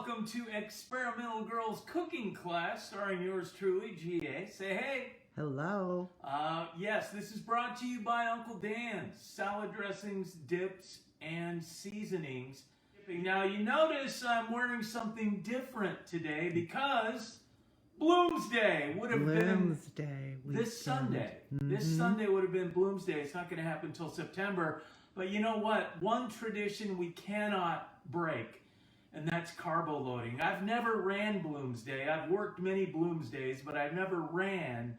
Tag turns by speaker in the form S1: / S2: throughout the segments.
S1: welcome to Experimental Girls Cooking Class, starring yours truly, GA. Say hey.
S2: Hello.
S1: Yes, this is brought to you by Uncle Dan's Salad Dressings, Dips, and Seasonings. Now, you notice I'm wearing something different today because Bloomsday would have been this Sunday. This Sunday would have been Bloomsday. It's not going to happen until September. But you know what? One tradition we cannot break, and that's carbo loading. I've never ran Bloomsday. I've worked many Bloomsdays, but I've never ran.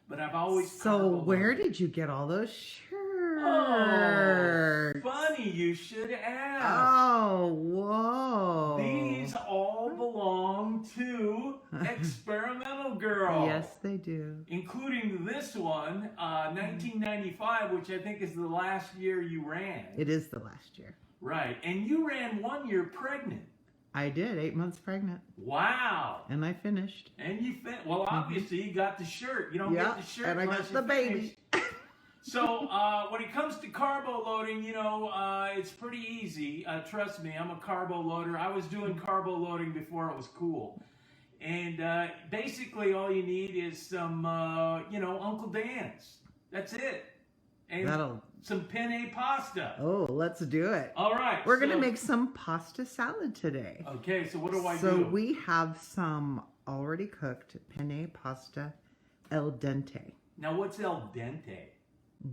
S1: But I've always
S2: So where did you get all those shirts?
S1: Oh, funny you should ask.
S2: Oh, whoa.
S1: These all belong to Experimental Girl.
S2: Yes, they do.
S1: Including this one, 1995, which I think is the last year you ran.
S2: It is the last year.
S1: Right. And you ran 1 year pregnant. I
S2: did, 8 months pregnant.
S1: Wow.
S2: And I finished.
S1: And you well, obviously you got the shirt. You don't get the shirt
S2: and I got the baby.
S1: So when it comes to carbo loading, you know, it's pretty easy. Trust me, I'm a carbo loader. I was doing carbo loading before it was cool. And basically all you need is some, you know, Uncle Dan's. That's it. And some penne pasta.
S2: Oh, let's do it.
S1: All right.
S2: We're going to make some pasta salad today.
S1: Okay, so what do I do?
S2: So we have some already cooked penne pasta al dente.
S1: Now, what's al dente?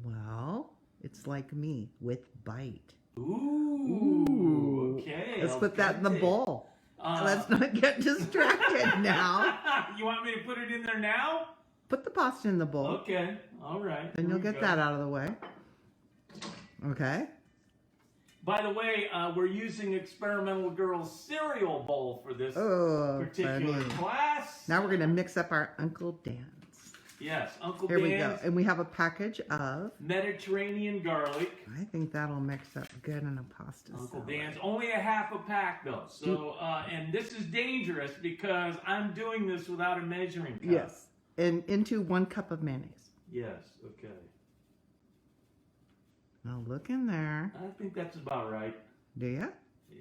S2: Well, it's like me with bite.
S1: Ooh. Okay.
S2: Let's put that in the bowl. Let's not get distracted now.
S1: You want me to put it in there now?
S2: Put the pasta in the bowl.
S1: Okay. All right.
S2: Then you'll get that out of the way. Okay.
S1: By the way, we're using Experimental Girls cereal bowl for this particular class.
S2: Now we're going to mix up our Uncle Dan's.
S1: Yes, Uncle
S2: Dan's. Here we go. And we have a package of
S1: Mediterranean garlic.
S2: I think that'll mix up good in a pasta
S1: Uncle
S2: salad.
S1: Dan's. Only a half a pack though. So, and this is dangerous because I'm doing this without a measuring cup.
S2: Yes. And into 1 cup of mayonnaise.
S1: Yes, okay.
S2: Now look in there.
S1: I think that's about right.
S2: Do you?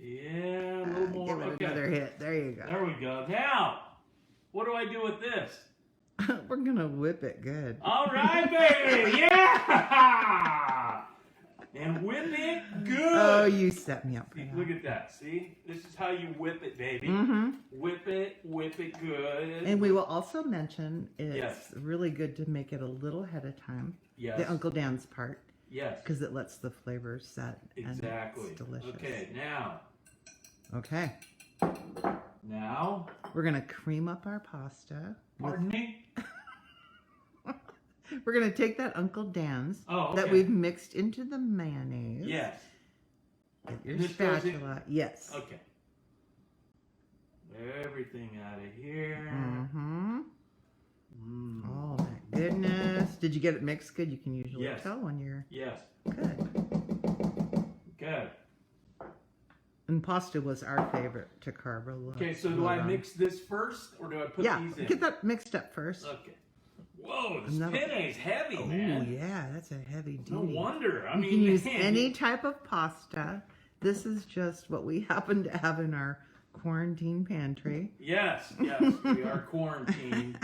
S1: Yeah, a little more.
S2: Give it another hit. There you go.
S1: There we go. Now, what do I do with this?
S2: We're going to whip it good.
S1: All right, baby. Yeah! And whip it good.
S2: Oh, you set me up for that.
S1: Look at that. See? This is how you whip it, baby. Whip it good.
S2: And we will also mention it's really good to make it a little ahead of time.
S1: Yes.
S2: The Uncle Dan's part.
S1: Yes.
S2: Because it lets the flavors set.
S1: Exactly.
S2: And it's delicious.
S1: Okay, now.
S2: Okay.
S1: Now.
S2: We're going to cream up our pasta.
S1: Pardon me?
S2: We're going to take that Uncle Dan's that we've mixed into the mayonnaise.
S1: Yes.
S2: Get your spatula. Yes.
S1: Okay. Everything out of here.
S2: Oh, my goodness. Did you get it mixed good? You can usually tell when you're...
S1: Yes.
S2: Good.
S1: Good.
S2: And pasta was our favorite to carbo load.
S1: Okay, so do I mix this first, or do I put these in?
S2: Get that mixed up first.
S1: Okay. Whoa, this penne's heavy, man.
S2: Oh, yeah, that's a heavy duty.
S1: No wonder. I
S2: mean,
S1: you
S2: can use any type of pasta. This is just what we happen to have in our quarantine pantry.
S1: Yes, we are quarantined.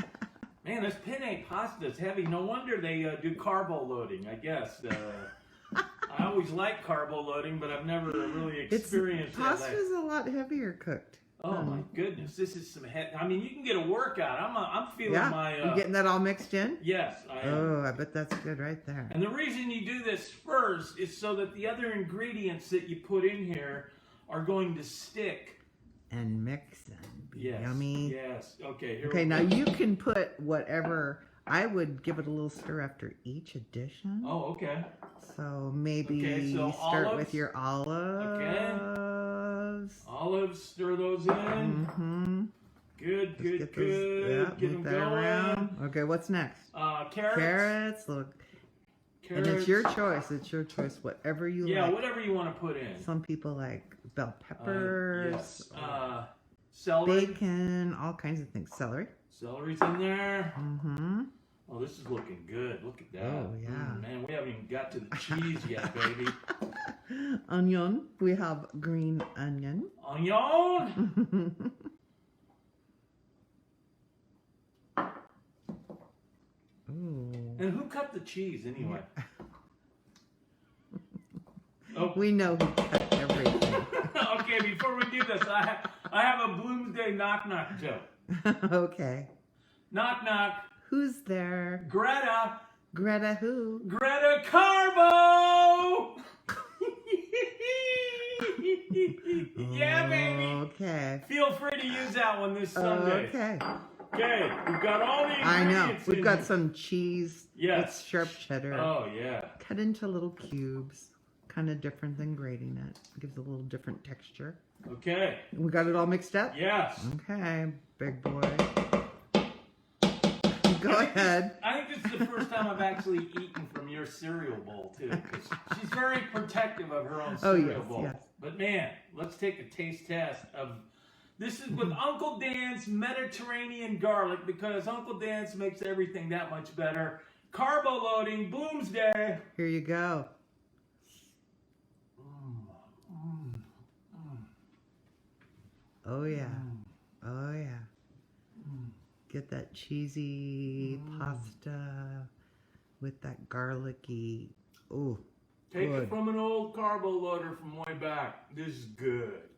S1: Man, this penne pasta is heavy. No wonder they do carbo loading, I guess. I always like carbo loading, but I've never really experienced that.
S2: Pasta is a lot heavier cooked.
S1: Oh my goodness, this is some I mean, you can get a workout. I'm feeling my...
S2: You getting that all mixed in?
S1: Yes, I am.
S2: Oh, I bet that's good right there.
S1: And the reason you do this first is so that the other ingredients that you put in here are going to stick.
S2: And mix and be yummy.
S1: Yes, okay.
S2: Okay, now you can put whatever... I would give it a little stir after each addition.
S1: Oh, okay.
S2: So maybe start with your olives.
S1: Okay. Olives, stir those in. Good. Get them going.
S2: Around. Okay, what's next?
S1: Carrots.
S2: Look. And it's your choice. It's your choice. Whatever you like.
S1: Yeah, whatever you want to put in.
S2: Some people like bell peppers.
S1: Celery.
S2: Bacon. All kinds of things. Celery.
S1: Celery's in there. Oh, this is looking good. Look at that.
S2: Oh, yeah.
S1: Man, we haven't even got to the cheese yet, baby.
S2: Onion. We have green onion.
S1: Onion!
S2: Ooh.
S1: And who cut the cheese anyway? Oh.
S2: We know who cut everything.
S1: Okay, before we do this, I have a Bloomsday knock-knock joke.
S2: Okay.
S1: Knock-knock.
S2: Who's there?
S1: Greta.
S2: Greta who?
S1: Greta Carbo! Yeah, baby.
S2: Okay.
S1: Feel free to use that one this Sunday.
S2: Okay.
S1: Okay, we've got all the ingredients.
S2: I know. We've got
S1: here.
S2: some cheese.
S1: Yes.
S2: With sharp cheddar.
S1: Oh, yeah.
S2: Cut into little cubes. Kind of different than grating it. Gives a little different texture.
S1: Okay.
S2: We got it all mixed up?
S1: Yes.
S2: Okay, big boy. Go ahead.
S1: I think this is the first time I've actually eaten from your cereal bowl, too. 'Cause she's very protective of her own cereal bowl.
S2: Yes.
S1: But, man, let's take a taste test of... This is with Uncle Dan's Mediterranean garlic, because Uncle Dan's makes everything that much better. Carbo loading, Bloomsday.
S2: Here you go. Oh yeah. Oh yeah. Get that cheesy pasta with that garlicky. Ooh.
S1: Take it from an old carbo loader from way back. This is good.